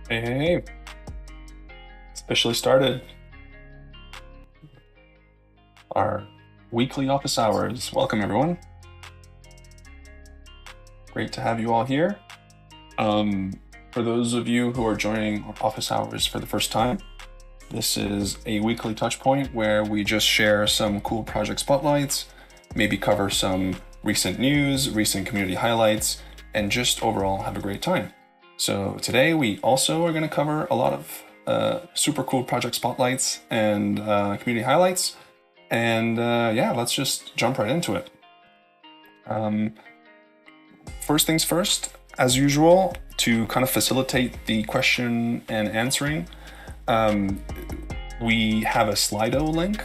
Hey, hey, hey. It's officially started our weekly office hours. Welcome, everyone. Great to have you all here. For those of you who are joining our office hours for the first time, this is a weekly touch point where we just share some cool project spotlights, maybe cover some recent news, recent community highlights, and just overall have a great time. So today we also are going to cover a lot of super cool project spotlights and community highlights. And yeah, let's just jump right into it. First things first, as usual, to kind of facilitate the question and answering, we have a Slido link.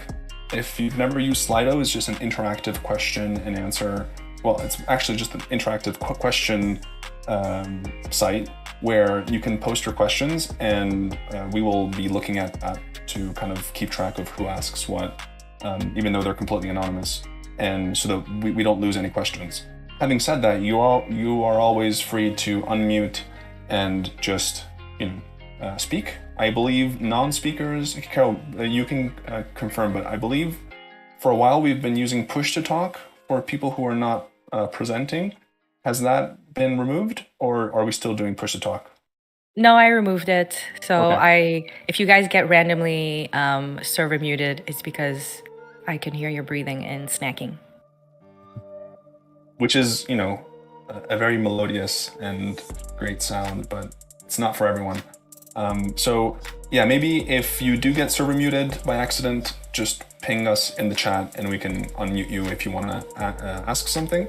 If you've never used Slido, it's just an interactive question and answer. Well, it's actually just an interactive question site where you can post your questions, and we will be looking at that to kind of keep track of who asks what, even though they're completely anonymous, and so that we don't lose any questions. Having said that, you are always free to unmute and just speak. I believe non-speakers, Carol, you can confirm, but I believe for a while we've been using push to talk for people who are not presenting. Has that been removed, or are we still doing push to talk? No, I removed it. So Okay. if you guys get randomly server muted, it's because I can hear your breathing and snacking. Which is, a very melodious and great sound, but it's not for everyone. So yeah, maybe if you do get server muted by accident, just ping us in the chat and we can unmute you if you want to ask something.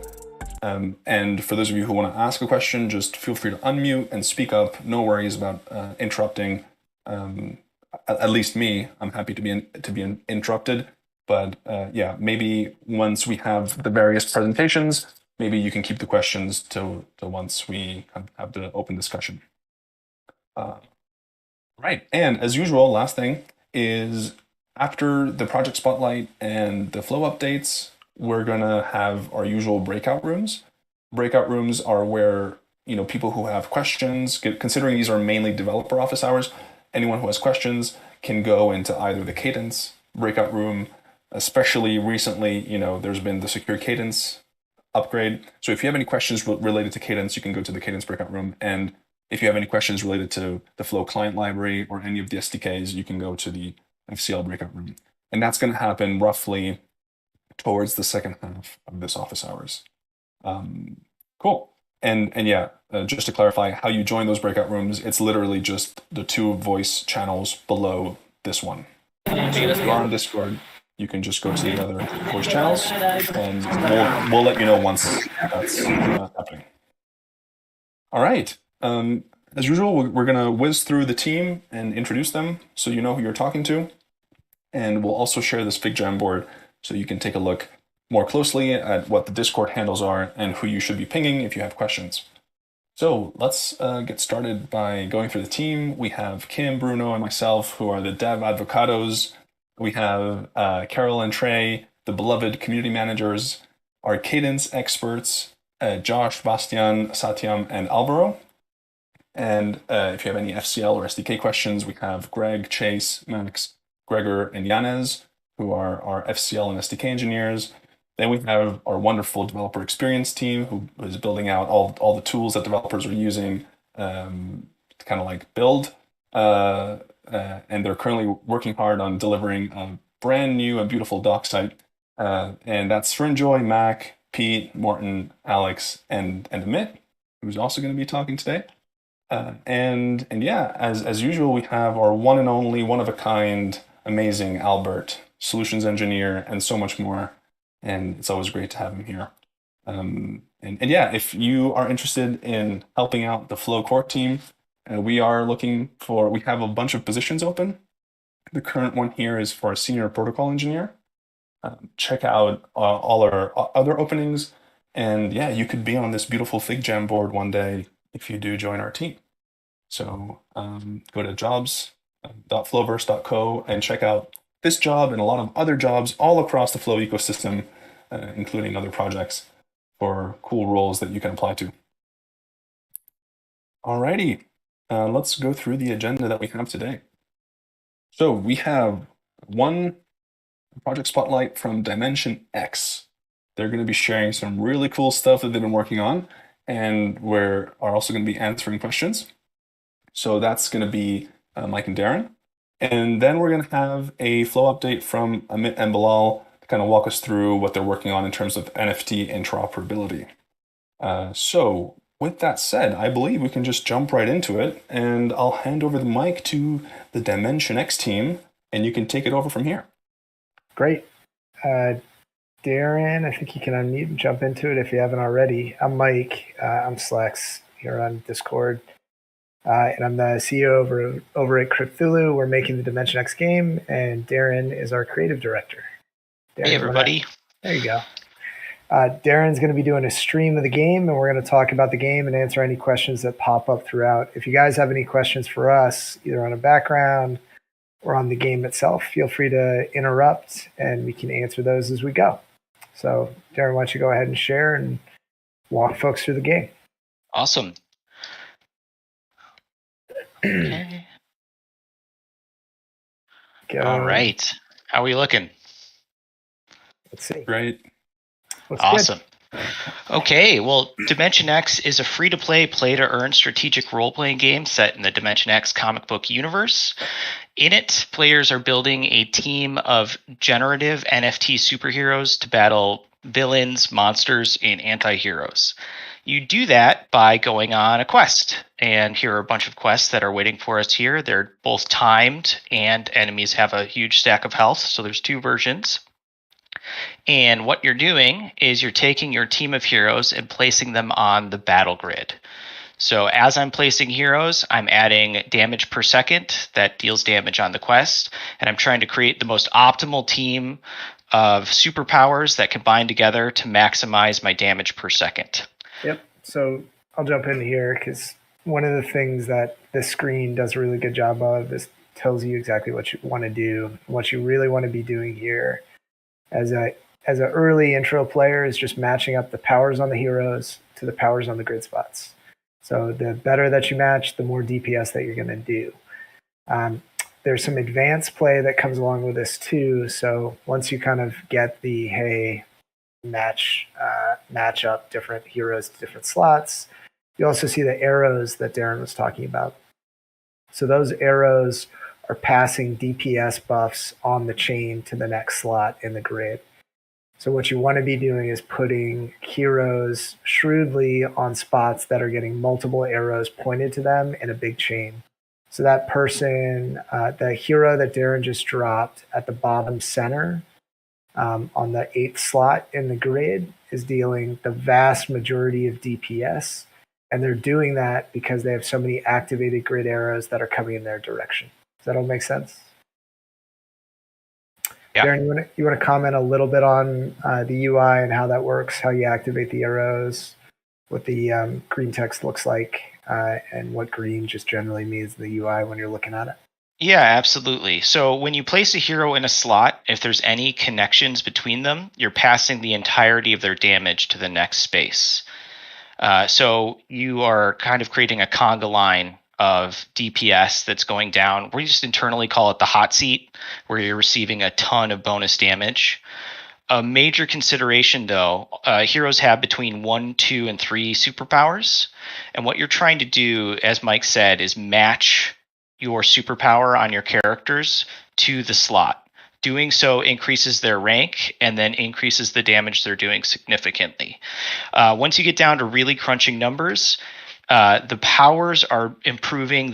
And for those of you who want to ask a question, just feel free to unmute and speak up. No worries about interrupting. At least me, I'm happy to be interrupted. But yeah, maybe once we have the various presentations, maybe you can keep the questions till once we have the open discussion. Right, and as usual, last thing is after the project spotlight and the flow updates, we're gonna have our usual breakout rooms. Breakout rooms are where people who have questions, considering these are mainly developer office hours, anyone who has questions can go into either the Cadence breakout room, especially recently, there's been the secure Cadence upgrade. So if you have any questions related to Cadence, you can go to the Cadence breakout room. And if you have any questions related to the Flow client library or any of the SDKs, you can go to the FCL breakout room. And that's going to happen roughly towards the second half of this office hours. Cool. And yeah, just to clarify how you join those breakout rooms, it's literally just the two voice channels below this one. So if you are on Discord, you can just go to the other voice channels, and we'll let you know once that's happening. All right. As usual, we're gonna whiz through the team and introduce them so you know who you're talking to, and we'll also share this Fig Jam board so you can take a look more closely at what the Discord handles are and who you should be pinging if you have questions. So let's get started by going through the team. We have Kim, Bruno, and myself, who are the dev advocados. We have Carol and Trey, the beloved community managers, our cadence experts, Josh, Bastian, Satyam, and Alvaro. And if you have any FCL or SDK questions, we have Greg, Chase, Max, Gregor, and Yanez, who are our FCL and SDK engineers. Then we have our wonderful developer experience team who is building out all the tools that developers are using to kind of like build. And they're currently working hard on delivering a brand new and beautiful doc site. And that's Frinjoy, Mac, Pete, Morton, Alex, and Amit, who's also going to be talking today. And yeah, as usual, we have our one and only, one of a kind, amazing Albert, solutions engineer, and so much more. And it's always great to have him here. And yeah, if you are interested in helping out the Flow core team, we have a bunch of positions open. The current one here is for a senior protocol engineer. Check out all our other openings. And yeah, you could be on this beautiful Fig Jam board one day if you do join our team. So go to jobs.flowverse.co and check out this job and a lot of other jobs all across the Flow ecosystem, including other projects for cool roles that you can apply to. Alrighty. Let's go through the agenda that we have today. So we have one project spotlight from Dimension X. They're going to be sharing some really cool stuff that they've been working on, and we are also going to be answering questions. So that's going to be Mike and Darren. And then we're going to have a flow update from Amit and Bilal to kind of walk us through what they're working on in terms of NFT interoperability. So with that said, I believe we can just jump right into it, and I'll hand over the mic to the Dimension X team, and you can take it over from here. Great. Darren, I think you can unmute and jump into it if you haven't already. I'm Mike. I'm Slex here on Discord. And I'm the CEO over at Cthulhu. We're making the Dimension X game, and Darren is our creative director. Darren, hey, everybody. There you go. Darren's going to be doing a stream of the game, and we're going to talk about the game and answer any questions that pop up throughout. If you guys have any questions for us, either on a background or on the game itself, feel free to interrupt, and we can answer those as we go. So, Darren, why don't you go ahead and share and walk folks through the game? Awesome. Okay. All right. How are we looking? Let's see. Great. Awesome. Okay, well, Dimension X is a free-to-play, play-to-earn strategic role-playing game set in the Dimension X comic book universe. In it, players are building a team of generative NFT superheroes to battle villains, monsters, and anti-heroes. You do that by going on a quest, and here are a bunch of quests that are waiting for us here. They're both timed, and enemies have a huge stack of health, so there's two versions. And what you're doing is you're taking your team of heroes and placing them on the battle grid. So as I'm placing heroes, I'm adding damage per second that deals damage on the quest, and I'm trying to create the most optimal team of superpowers that combine together to maximize my damage per second. Yep. So I'll jump in here because one of the things that this screen does a really good job of is tells you exactly what you want to do, what you really want to be doing here. As an early intro player is just matching up the powers on the heroes to the powers on the grid spots. So the better that you match, the more DPS that you're going to do. There's some advanced play that comes along with this too. So once you kind of get the match up different heroes to different slots, you also see the arrows that Darren was talking about. So those arrows are passing DPS buffs on the chain to the next slot in the grid. So what you want to be doing is putting heroes shrewdly on spots that are getting multiple arrows pointed to them in a big chain. So that person, the hero that Darren just dropped at the bottom center on the 8th slot in the grid is dealing the vast majority of DPS. And they're doing that because they have so many activated grid arrows that are coming in their direction. Does that all make sense? Yeah. Darren, you want to comment a little bit on the UI and how that works, how you activate the arrows, what the green text looks like, and what green just generally means in the UI when you're looking at it? Yeah, absolutely. So when you place a hero in a slot, if there's any connections between them, you're passing the entirety of their damage to the next space. So you are kind of creating a conga line of DPS that's going down. We just internally call it the hot seat, where you're receiving a ton of bonus damage. A major consideration, though, heroes have between 1, 2, and 3 superpowers. And what you're trying to do, as Mike said, is match your superpower on your characters to the slot. Doing so increases their rank and then increases the damage they're doing significantly. Once you get down to really crunching numbers, the powers are improving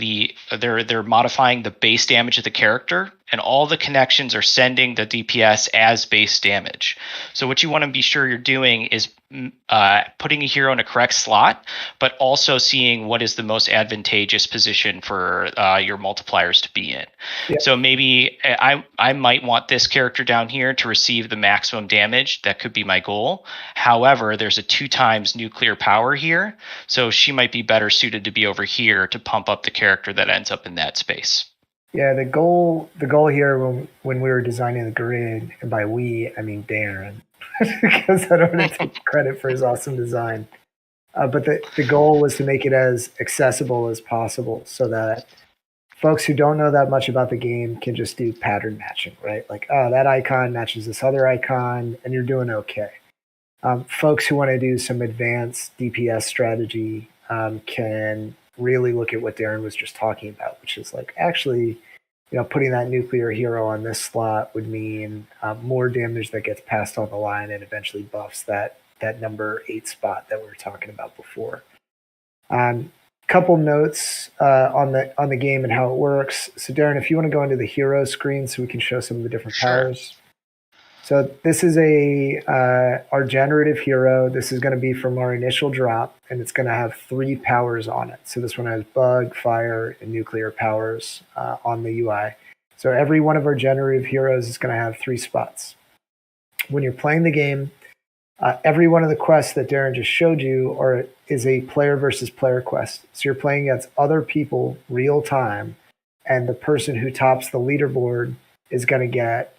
they're modifying the base damage of the character, and all the connections are sending the DPS as base damage. So what you want to be sure you're doing is putting a hero in a correct slot, but also seeing what is the most advantageous position for your multipliers to be in. Yeah. So maybe I might want this character down here to receive the maximum damage. That could be my goal. However, there's a 2 times nuclear power here, so she might be better suited to be over here to pump up the character that ends up in that space. Yeah, the goal here when we were designing the grid, and by we I mean Darren, because I don't want to take credit for his awesome design. But the goal was to make it as accessible as possible so that folks who don't know that much about the game can just do pattern matching, right? Like, oh, that icon matches this other icon, and you're doing okay. Folks who want to do some advanced DPS strategy can really look at what Darren was just talking about, which is like, actually, putting that nuclear hero on this slot would mean more damage that gets passed on the line and eventually buffs that number 8 spot that we were talking about before. Couple notes on the game and how it works. So Darren, if you want to go into the hero screen so we can show some of the different powers. So this is our generative hero. This is going to be from our initial drop, and it's going to have 3 powers on it. So this one has bug, fire, and nuclear powers on the UI. So every one of our generative heroes is going to have 3 spots. When you're playing the game, every one of the quests that Darren just showed you is a player versus player quest. So you're playing against other people real time, and the person who tops the leaderboard is going to get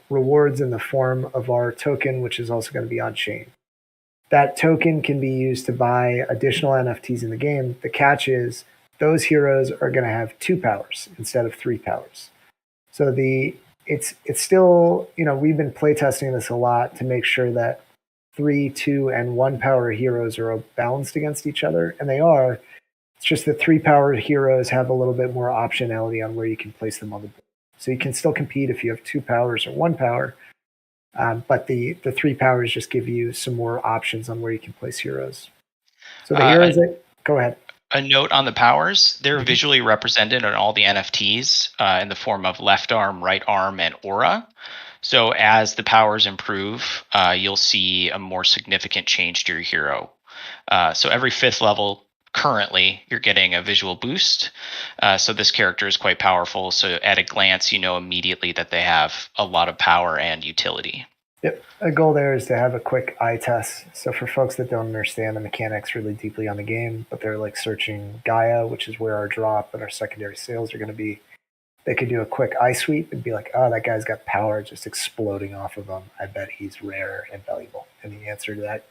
rewards in the form of our token, which is also going to be on chain. That token can be used to buy additional NFTs in the game. The catch is those heroes are going to have 2 powers instead of 3 powers. So it's still, we've been playtesting this a lot to make sure that 3, 2, and 1 power heroes are balanced against each other, and they are. It's just that 3 power heroes have a little bit more optionality on where you can place them on the board. So you can still compete if you have 2 powers or 1 power, but the 3 powers just give you some more options on where you can place heroes. So the heroes go ahead. A note on the powers, they're visually represented on all the NFTs in the form of left arm, right arm, and aura. So as the powers improve, you'll see a more significant change to your hero. So every 5th level, currently, you're getting a visual boost. So this character is quite powerful. So at a glance, you know immediately that they have a lot of power and utility. Yep. A goal there is to have a quick eye test. So for folks that don't understand the mechanics really deeply on the game, but they're like searching Gaia, which is where our drop and our secondary sales are going to be, they could do a quick eye sweep and be like, oh, that guy's got power just exploding off of him. I bet he's rare and valuable. And the answer to that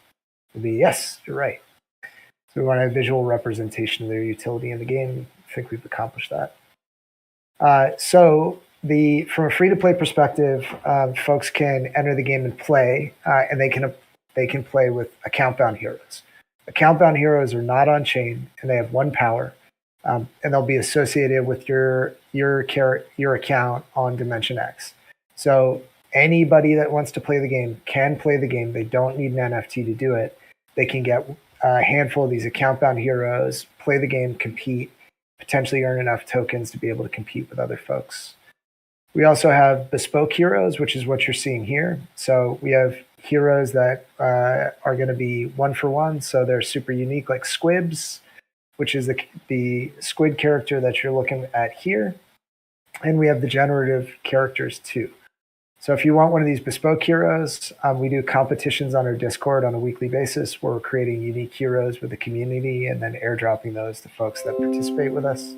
would be yes, you're right. So we want a visual representation of their utility in the game. I think we've accomplished that. So from a free-to-play perspective, folks can enter the game and play, and they can play with account-bound heroes. Account-bound heroes are not on chain, and they have 1 power, and they'll be associated with your account on Dimension X. So anybody that wants to play the game can play the game. They don't need an NFT to do it. They can get a handful of these account-bound heroes, play the game, compete, potentially earn enough tokens to be able to compete with other folks. We also have Bespoke Heroes, which is what you're seeing here. So we have heroes that are going to be 1 for 1, so they're super unique, like Squibs, which is the squid character that you're looking at here. And we have the generative characters too. So if you want one of these bespoke heroes, we do competitions on our Discord on a weekly basis where we're creating unique heroes with the community and then airdropping those to folks that participate with us.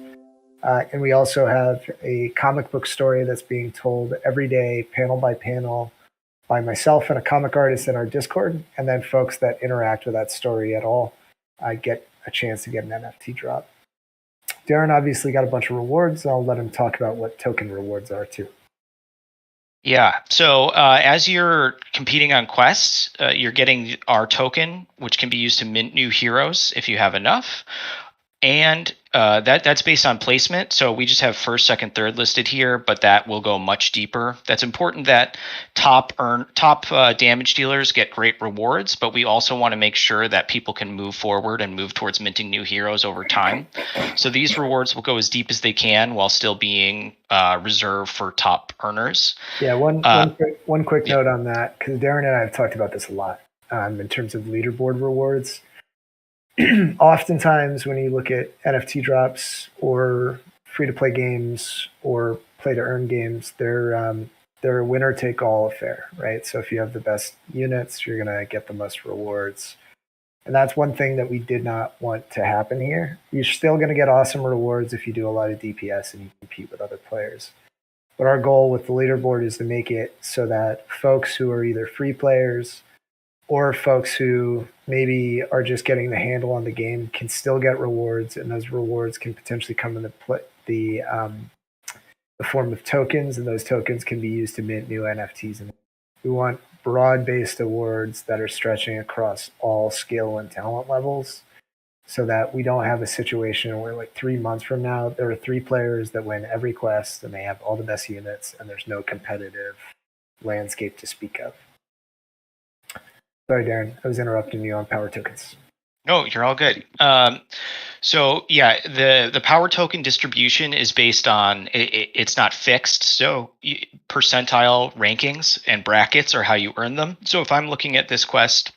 And we also have a comic book story that's being told every day, panel by panel, by myself and a comic artist in our Discord. And then folks that interact with that story at all get a chance to get an NFT drop. Darren obviously got a bunch of rewards. I'll let him talk about what token rewards are too. Yeah. So as you're competing on quests, you're getting our token, which can be used to mint new heroes if you have enough. And that's based on placement. So we just have first, second, third listed here, but that will go much deeper. That's important that top damage dealers get great rewards, but we also want to make sure that people can move forward and move towards minting new heroes over time. So these rewards will go as deep as they can while still being reserved for top earners. Yeah, one quick note on that, because Darren and I have talked about this a lot in terms of leaderboard rewards. Oftentimes when you look at NFT drops or free-to-play games or play-to-earn games, they're a winner-take-all affair, right? So if you have the best units, you're going to get the most rewards. And that's one thing that we did not want to happen here. You're still going to get awesome rewards if you do a lot of DPS and you compete with other players. But our goal with the leaderboard is to make it so that folks who are either free players or folks who maybe are just getting the handle on the game can still get rewards, and those rewards can potentially come in the form of tokens, and those tokens can be used to mint new NFTs. And we want broad-based awards that are stretching across all skill and talent levels, so that we don't have a situation where like 3 months from now, there are 3 players that win every quest and they have all the best units and there's no competitive landscape to speak of. Sorry, Darren, I was interrupting you on power tokens. No, you're all good. So yeah, the power token distribution is based on it's not fixed. So percentile rankings and brackets are how you earn them. So if I'm looking at this quest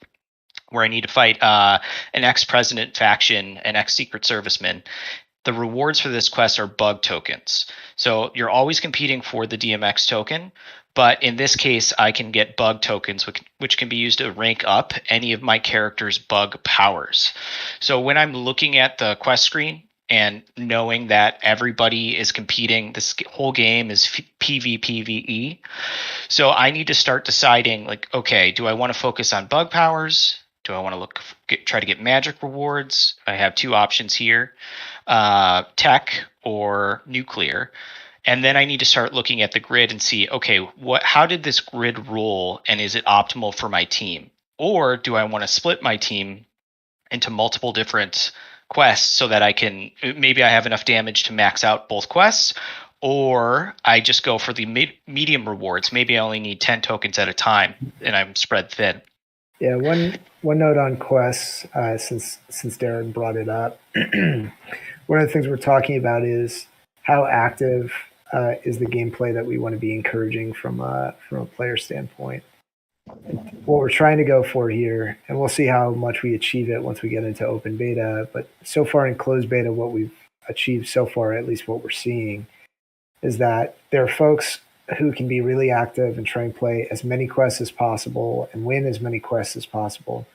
where I need to fight an ex-president faction, an ex-secret serviceman, the rewards for this quest are bug tokens. So you're always competing for the DMX token, but in this case, I can get bug tokens, which can be used to rank up any of my character's bug powers. So when I'm looking at the quest screen and knowing that everybody is competing, this whole game is PvPvE. So I need to start deciding, like, okay, do I want to focus on bug powers? Do I want to try to get magic rewards? I have 2 options here, tech or nuclear. And then I need to start looking at the grid and see, okay, how did this grid roll, and is it optimal for my team? Or do I want to split my team into multiple different quests so that maybe I have enough damage to max out both quests, or I just go for the medium rewards. Maybe I only need 10 tokens at a time and I'm spread thin. Yeah, one note on quests, since Darren brought it up. One of the things we're talking about is how active is the gameplay that we want to be encouraging from a player standpoint. And what we're trying to go for here, and we'll see how much we achieve it once we get into open beta, but so far in closed beta, what we've achieved so far, at least what we're seeing, is that there are folks who can be really active and try and play as many quests as possible and win as many quests as possible.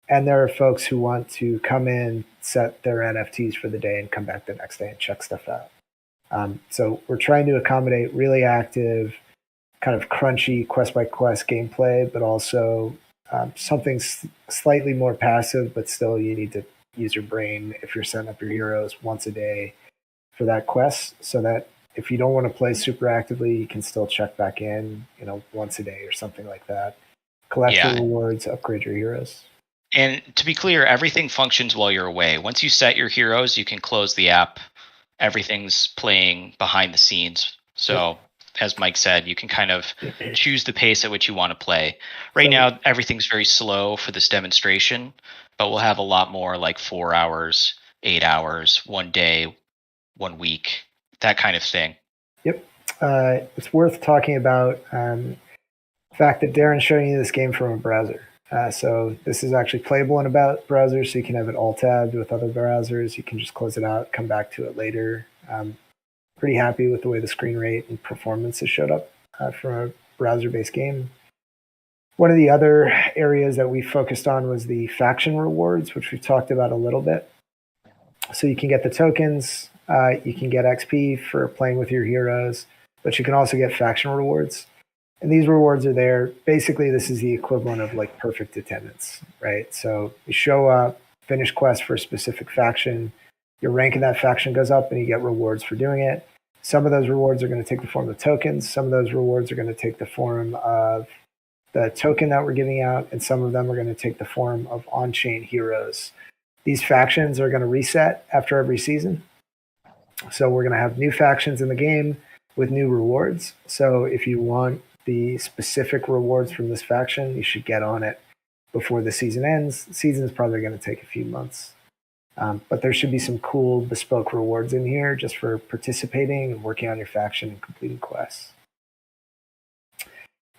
And there are folks who want to come in, set their NFTs for the day, and come back the next day and check stuff out. So we're trying to accommodate really active, kind of crunchy quest by quest gameplay, but also something slightly more passive, but still you need to use your brain if you're setting up your heroes once a day for that quest, so that if you don't want to play super actively, you can still check back in, once a day or something like that. Collect your rewards, upgrade your heroes. And to be clear, everything functions while you're away. Once you set your heroes, you can close the app. Everything's playing behind the scenes. So, as Mike said, you can kind of choose the pace at which you want to play. Right now, everything's very slow for this demonstration, but we'll have a lot more like 4 hours, 8 hours, 1 day, 1 week, that kind of thing. Yep. It's worth talking about the fact that Darren's showing you this game from a browser. So this is actually playable in a browser, so you can have it alt-tabbed with other browsers. You can just close it out, come back to it later. Pretty happy with the way the screen rate and performance has showed up from a browser-based game. One of the other areas that we focused on was the faction rewards, which we've talked about a little bit. So you can get the tokens, you can get XP for playing with your heroes, but you can also get faction rewards. And these rewards are there. Basically, this is the equivalent of like perfect attendance, right? So you show up, finish quests for a specific faction, your rank in that faction goes up and you get rewards for doing it. Some of those rewards are going to take the form of tokens. Some of those rewards are going to take the form of the token that we're giving out, and some of them are going to take the form of on-chain heroes. These factions are going to reset after every season. So we're going to have new factions in the game with new rewards. So if you want the specific rewards from this faction, you should get on it before the season ends. The season is probably going to take a few months. But there should be some cool bespoke rewards in here just for participating and working on your faction and completing quests.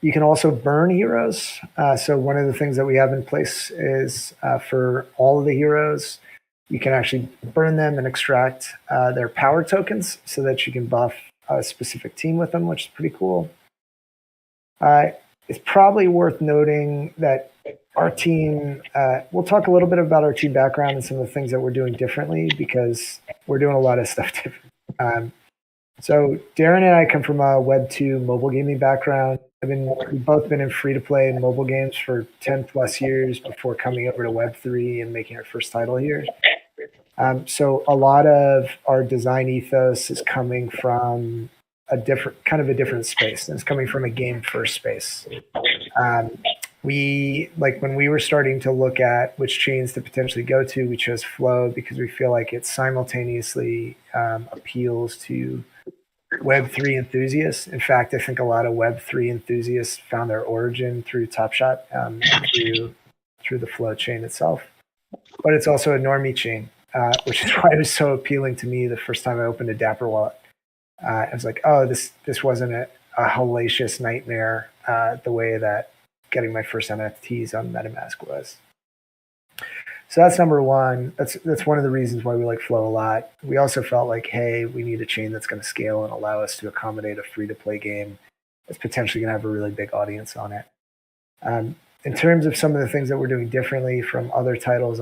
You can also burn heroes. So one of the things that we have in place is for all of the heroes, you can actually burn them and extract their power tokens so that you can buff a specific team with them, which is pretty cool. It's probably worth noting that our team, we'll talk a little bit about our team background and some of the things that we're doing differently, because we're doing a lot of stuff different. So Darren and I come from a Web 2 mobile gaming background. We've both been in free-to-play and mobile games for 10 plus years before coming over to Web3 and making our first title here. So a lot of our design ethos is coming from a different space. And it's coming from a game-first space. When we were starting to look at which chains to potentially go to, we chose Flow because we feel like it simultaneously appeals to Web3 enthusiasts. In fact, I think a lot of Web3 enthusiasts found their origin through Top Shot, through the Flow chain itself. But it's also a normie chain, which is why it was so appealing to me the first time I opened a Dapper wallet. I was like, oh, this wasn't a hellacious nightmare the way that getting my first NFTs on MetaMask was. So that's number one. That's one of the reasons why we like Flow a lot. We also felt like, hey, we need a chain that's going to scale and allow us to accommodate a free-to-play game that's potentially going to have a really big audience on it. In terms of some of the things that we're doing differently from other titles,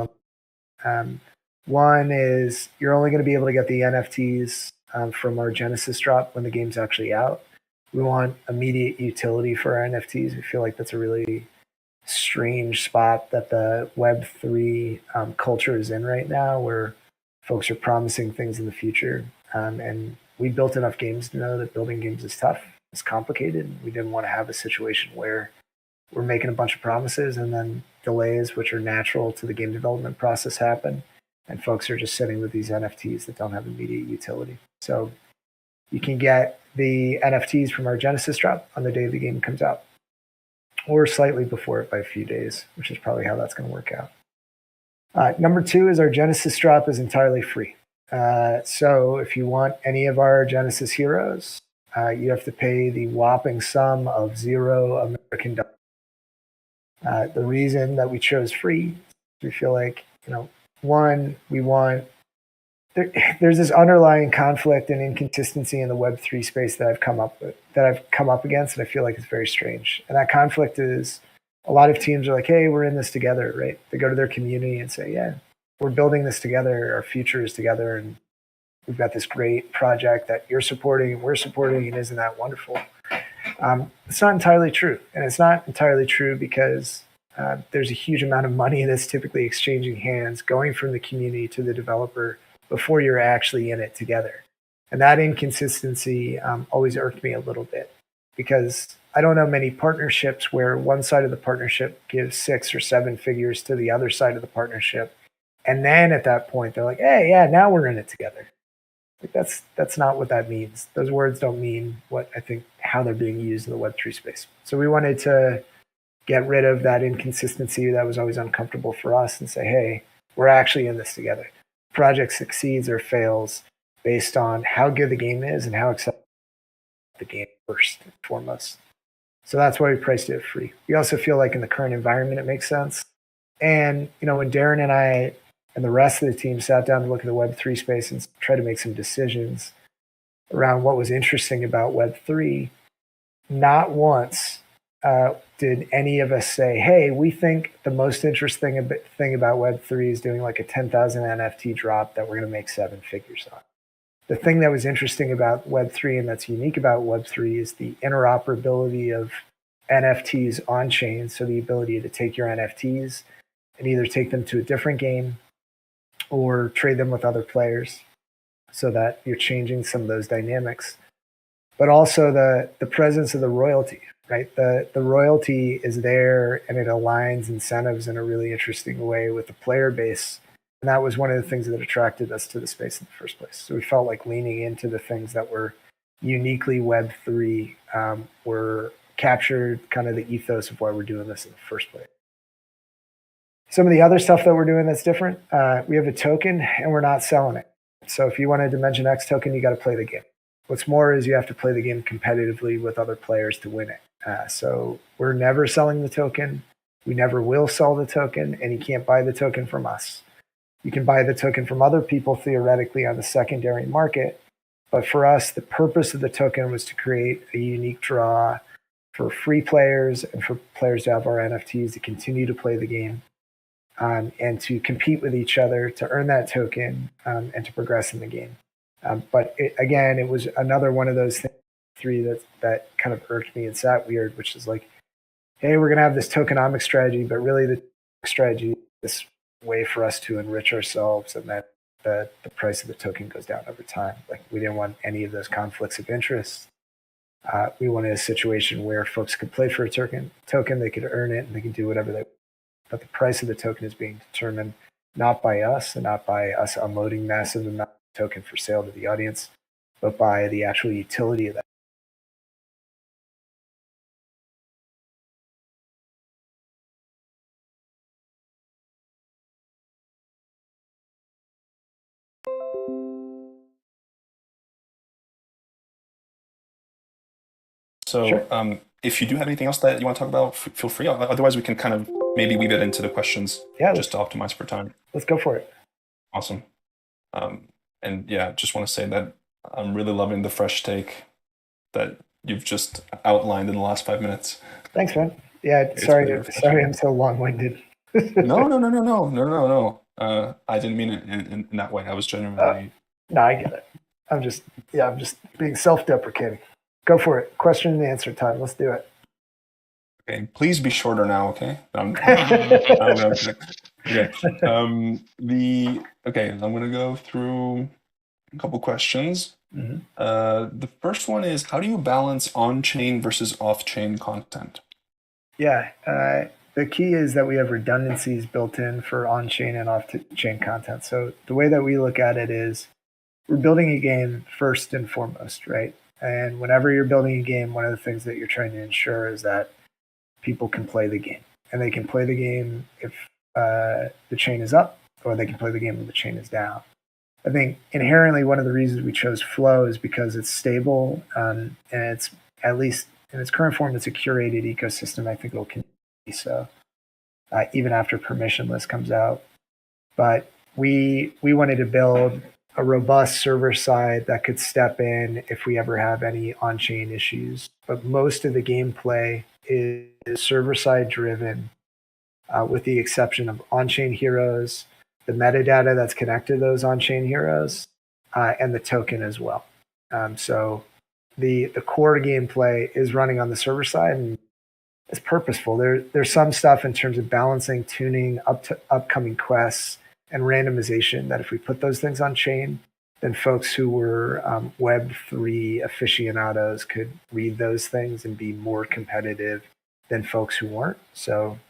one is you're only going to be able to get the NFTs from our Genesis drop when the game's actually out. We want immediate utility for our NFTs. We feel like that's a really strange spot that the Web3 culture is in right now, where folks are promising things in the future. And we built enough games to know that building games is tough, it's complicated. We didn't want to have a situation where we're making a bunch of promises and then delays, which are natural to the game development process, happen. And folks are just sitting with these NFTs that don't have immediate utility. So you can get the NFTs from our Genesis drop on the day the game comes out, or slightly before it by a few days, which is probably how that's going to work out. Number two is our Genesis drop is entirely free. So if you want any of our Genesis heroes, you have to pay the whopping sum of $0 American dollars. The reason that we chose free, we feel like, one, there's this underlying conflict and inconsistency in the Web3 space that I've come up against, and I feel like it's very strange. And that conflict is a lot of teams are like, hey, we're in this together, right? They go to their community and say, yeah, we're building this together. Our future is together. And we've got this great project that you're supporting and we're supporting. And isn't that wonderful? It's not entirely true. And it's not entirely true because there's a huge amount of money that's typically exchanging hands, going from the community to the developer before you're actually in it together. And that inconsistency always irked me a little bit, because I don't know many partnerships where one side of the partnership gives 6 or 7 figures to the other side of the partnership. And then at that point, they're like, hey, yeah, now we're in it together. Like that's not what that means. Those words don't mean what I think how they're being used in the Web3 space. So we wanted to get rid of that inconsistency that was always uncomfortable for us and say, hey, we're actually in this together. Project succeeds or fails based on how good the game is and how excited the game first and foremost. So that's why we priced it free. We also feel like in the current environment, it makes sense. And, when Darren and I and the rest of the team sat down to look at the Web3 space and try to make some decisions around what was interesting about Web3, not once did any of us say, hey, we think the most interesting thing about Web3 is doing like a 10,000 NFT drop that we're going to make 7 figures on. The thing that was interesting about Web3 and that's unique about Web3 is the interoperability of NFTs on chain. So the ability to take your NFTs and either take them to a different game or trade them with other players so that you're changing some of those dynamics. But also the presence of the royalty, right? The royalty is there and it aligns incentives in a really interesting way with the player base. And that was one of the things that attracted us to the space in the first place. So we felt like leaning into the things that were uniquely Web3 were captured kind of the ethos of why we're doing this in the first place. Some of the other stuff that we're doing that's different, we have a token and we're not selling it. So if you want a Dimension X token, you got to play the game. What's more is you have to play the game competitively with other players to win it. So we're never selling the token. We never will sell the token, and you can't buy the token from us. You can buy the token from other people theoretically on the secondary market. But for us, the purpose of the token was to create a unique draw for free players and for players to have our NFTs to continue to play the game and to compete with each other to earn that token and to progress in the game. But it was another one of those things three that kind of irked me and sat weird, which is like, hey, we're going to have this tokenomic strategy, but really the strategy is this way for us to enrich ourselves, and that the price of the token goes down over time. Like, we didn't want any of those conflicts of interest. We wanted a situation where folks could play for a token, they could earn it, and they can do whatever they want. But the price of the token is being determined not by us and not by us unloading massive amount of token for sale to the audience, but by the actual utility of that. So Sure. If you do have anything else that you want to talk about, feel free. Otherwise, we can kind of maybe weave it into the questions just to optimize for time. Let's go for it. Awesome. And yeah, just want to say that I'm really loving the fresh take that you've just outlined in the last 5 minutes. Thanks, man. Yeah, sorry I'm so long-winded. No. I didn't mean it in that way. I was genuinely. No, I get it. I'm just being self-deprecating. Go for it. Question and answer time. Let's do it. Okay, please be shorter now. Okay. Okay. I'm gonna go through a couple questions. Mm-hmm. The first one is, how do you balance on-chain versus off-chain content? Yeah, the key is that we have redundancies built in for on-chain and off-chain content. So the way that we look at it is, we're building a game first and foremost, right? And whenever you're building a game, one of the things that you're trying to ensure is that people can play the game. And they can play the game if the chain is up, or they can play the game when the chain is down. I think inherently one of the reasons we chose Flow is because it's stable, and it's, at least in its current form, it's a curated ecosystem. I think it will continue so, even after permissionless comes out. But we wanted to build a robust server side that could step in if we ever have any on-chain issues. But most of the gameplay is server side driven, with the exception of on-chain heroes, the metadata that's connected to those on-chain heroes, and the token as well. So the core gameplay is running on the server side, and it's purposeful. There's some stuff in terms of balancing, tuning, upcoming quests, and randomization that if we put those things on chain, then folks who were Web3 aficionados could read those things and be more competitive than folks who weren't. So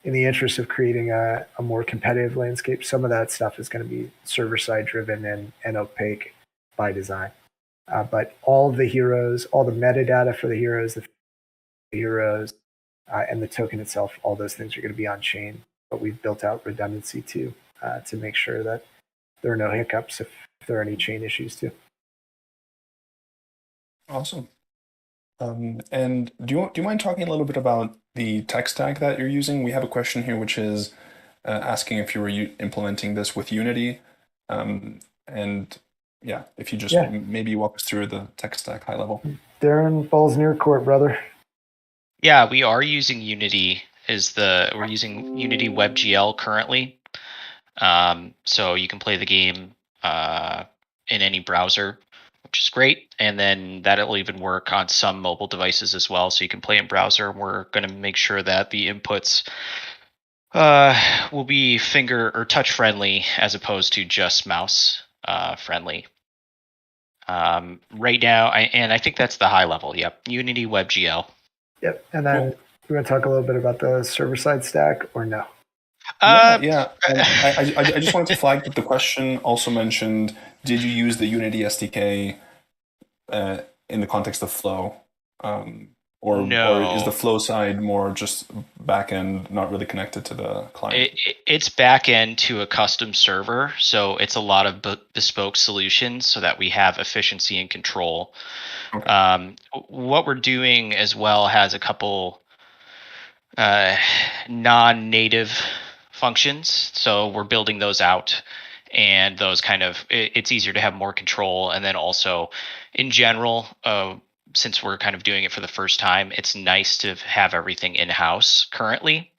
in the interest of creating a more competitive landscape, some of that stuff is going to be server-side driven and opaque by design. But all the heroes, all the metadata for the heroes, and the token itself, all those things are going to be on chain. But we've built out redundancy too, to make sure that there are no hiccups if there are any chain issues too. Awesome. And do you mind talking a little bit about the tech stack that you're using? We have a question here, which is asking if you were implementing this with Unity. And yeah, if you just maybe walk us through the tech stack high level. Darren, ball's near court, brother. Yeah, we are using Unity. We're using Unity WebGL currently. So you can play the game in any browser, which is great. And then that'll even work on some mobile devices as well. So you can play in browser. We're going to make sure that the inputs will be finger or touch friendly as opposed to just mouse friendly. Right now, I think that's the high level. Yep, Unity WebGL. Yep, and then we're going to talk a little bit about the server-side stack, or no? I just wanted to flag that the question also mentioned, did you use the Unity SDK in the context of Flow? Or is the Flow side more just back-end, not really connected to the client? It's back-end to a custom server, so it's a lot of bespoke solutions so that we have efficiency and control. Okay. What we're doing as well has a couple non-native functions, so we're building those out, and those it's easier to have more control. And then also, in general, since we're kind of doing it for the first time, it's nice to have everything in-house currently.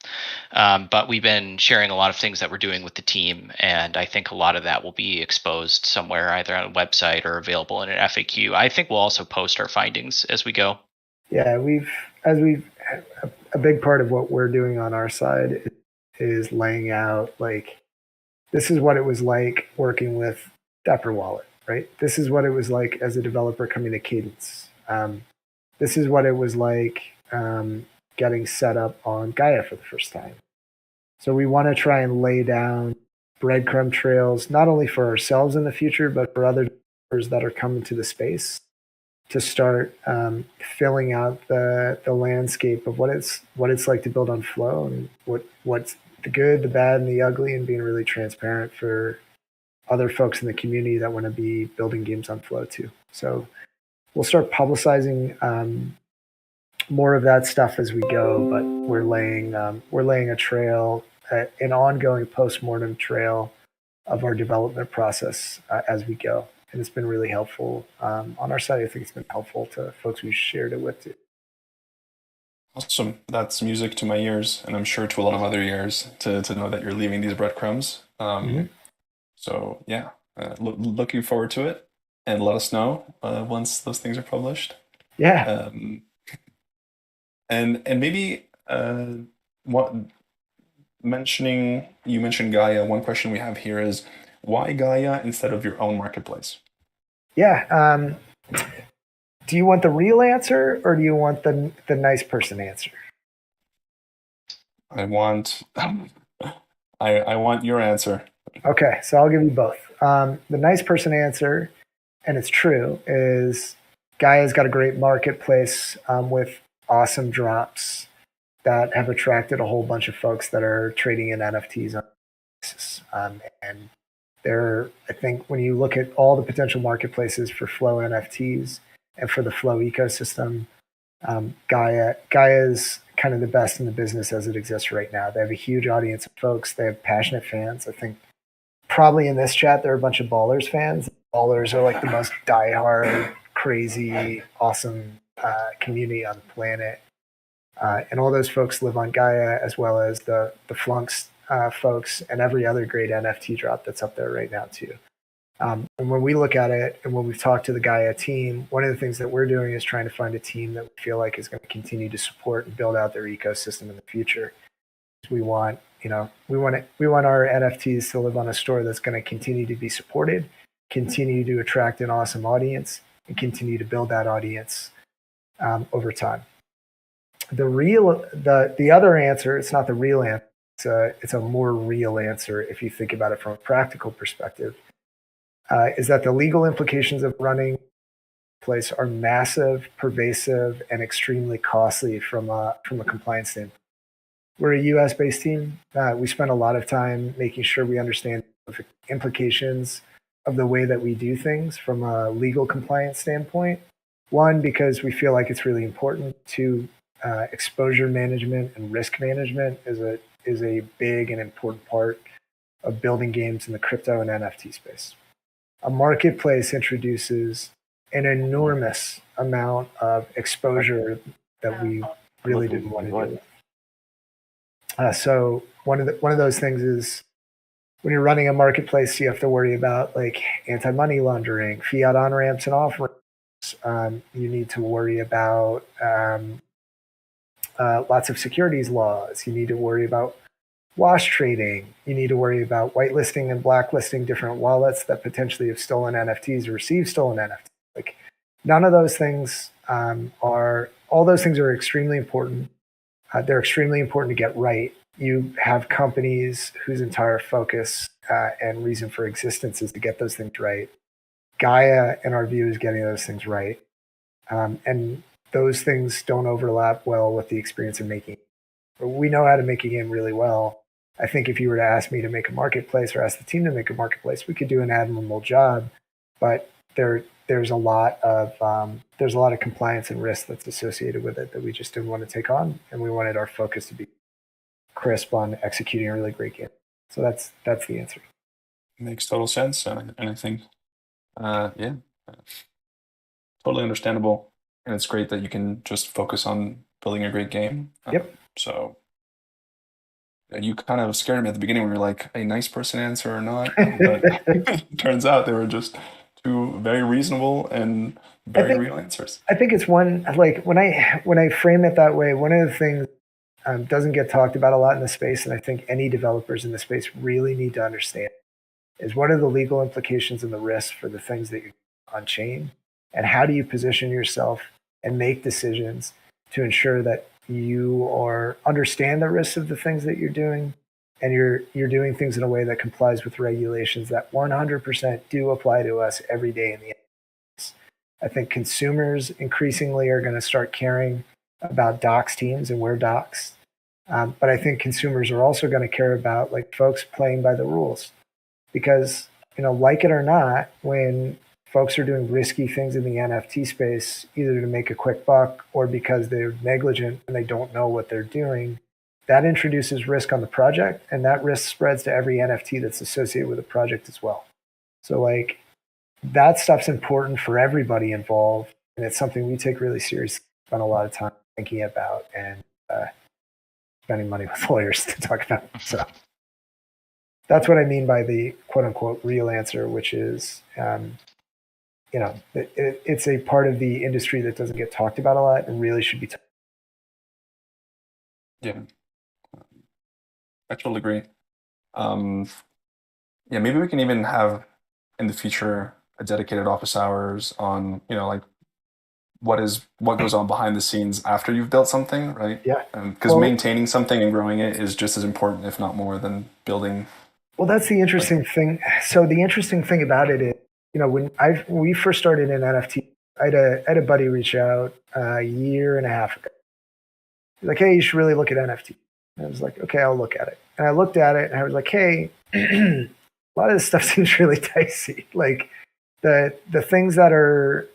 But we've been sharing a lot of things that we're doing with the team, and I think a lot of that will be exposed somewhere, either on a website or available in an FAQ. I think we'll also post our findings as we go. Yeah, a big part of what we're doing on our side is laying out, like, this is what it was like working with Dapper Wallet, right? This is what it was like as a developer coming to Cadence. This is what it was like getting set up on Gaia for the first time. So we want to try and lay down breadcrumb trails, not only for ourselves in the future, but for other developers that are coming to the space, to start filling out the landscape of what it's like to build on Flow, and what's the good, the bad, and the ugly, and being really transparent for other folks in the community that want to be building games on Flow too. So we'll start publicizing more of that stuff as we go, but we're laying a trail, an ongoing post-mortem trail of our development process as we go. And it's been really helpful on our side. I think it's been helpful to folks we've shared it with too. Awesome. That's music to my ears, and I'm sure to a lot of other ears to know that you're leaving these breadcrumbs. So yeah, looking forward to it, and let us know once those things are published. Yeah. And maybe you mentioned Gaia. One question we have here is, why Gaia instead of your own marketplace? Yeah. Do you want the real answer, or do you want the nice person answer? I want I want your answer. Okay, so I'll give you both. The nice person answer, and it's true, is Gaia's got a great marketplace with awesome drops that have attracted a whole bunch of folks that are trading in NFTs on basis. And I think when you look at all the potential marketplaces for Flow NFTs and for the Flow ecosystem, Gaia is kind of the best in the business as it exists right now. They have a huge audience of folks. They have passionate fans. I think probably in this chat there are a bunch of Ballers fans. Ballers are like the most diehard, crazy, awesome community on the planet. And all those folks live on Gaia, as well as the Flunks folks and every other great NFT drop that's up there right now too. And when we look at it, and when we've talked to the Gaia team, one of the things that we're doing is trying to find a team that we feel like is going to continue to support and build out their ecosystem in the future. We want our NFTs to live on a store that's going to continue to be supported, continue to attract an awesome audience, and continue to build that audience over time. The other answer, it's not the real answer, it's a more real answer if you think about it from a practical perspective, is that the legal implications of running a place are massive, pervasive, and extremely costly from a compliance standpoint. We're a US-based team. We spend a lot of time making sure we understand the implications of the way that we do things from a legal compliance standpoint. One, because we feel like it's really important. Two, exposure management and risk management is a big and important part of building games in the crypto and NFT space. A marketplace introduces an enormous amount of exposure that we really didn't want to do. So one of those things is, when you're running a marketplace, you have to worry about like anti-money laundering, fiat on-ramps and off-ramps. You need to worry about lots of securities laws. You need to worry about wash trading. You need to worry about whitelisting and blacklisting different wallets that potentially have stolen NFTs or received stolen NFTs. Like, none of those things all those things are extremely important. They're extremely important to get right. You have companies whose entire focus and reason for existence is to get those things right. Gaia, in our view, is getting those things right. And those things don't overlap well with the experience of making. We know how to make a game really well. I think if you were to ask me to make a marketplace or ask the team to make a marketplace, we could do an admirable job. But there's a lot of compliance and risk that's associated with it that we just didn't want to take on, and we wanted our focus to be crisp on executing a really great game. So that's the answer. Makes total sense, and I think, totally understandable. and it's great that you can just focus on building a great game. Yep. So you kind of scared me at the beginning when you were like, a nice person answer or not, but it turns out they were just two very reasonable and very real answers. I think it's one, like when I frame it that way, one of the things doesn't get talked about a lot in the space, and I think any developers in the space really need to understand, is what are the legal implications and the risks for the things that you're on chain, and how do you position yourself and make decisions to ensure that you understand the risks of the things that you're doing, and you're doing things in a way that complies with regulations that 100% do apply to us every day in the end. I think consumers increasingly are going to start caring about docs teams and where docs. But I think consumers are also going to care about like folks playing by the rules, because, like it or not, when folks are doing risky things in the NFT space, either to make a quick buck or because they're negligent and they don't know what they're doing, that introduces risk on the project, and that risk spreads to every NFT that's associated with the project as well. So like that stuff's important for everybody involved, and it's something we take really seriously, spend a lot of time thinking about and spending money with lawyers to talk about. So that's what I mean by the quote unquote real answer, which is, it's a part of the industry that doesn't get talked about a lot and really should be talked. Yeah, I totally agree. Maybe we can even have in the future a dedicated office hours on, like what goes on behind the scenes after you've built something, right? Yeah. Because maintaining something and growing it is just as important, if not more, than building. Well, that's the interesting thing. So the interesting thing about it is, when we first started in NFT, I had a buddy reach out a year and a half ago. He's like, hey, you should really look at NFT. And I was like, okay, I'll look at it. And I looked at it and I was like, hey, a lot of this stuff seems really dicey. Like the things that are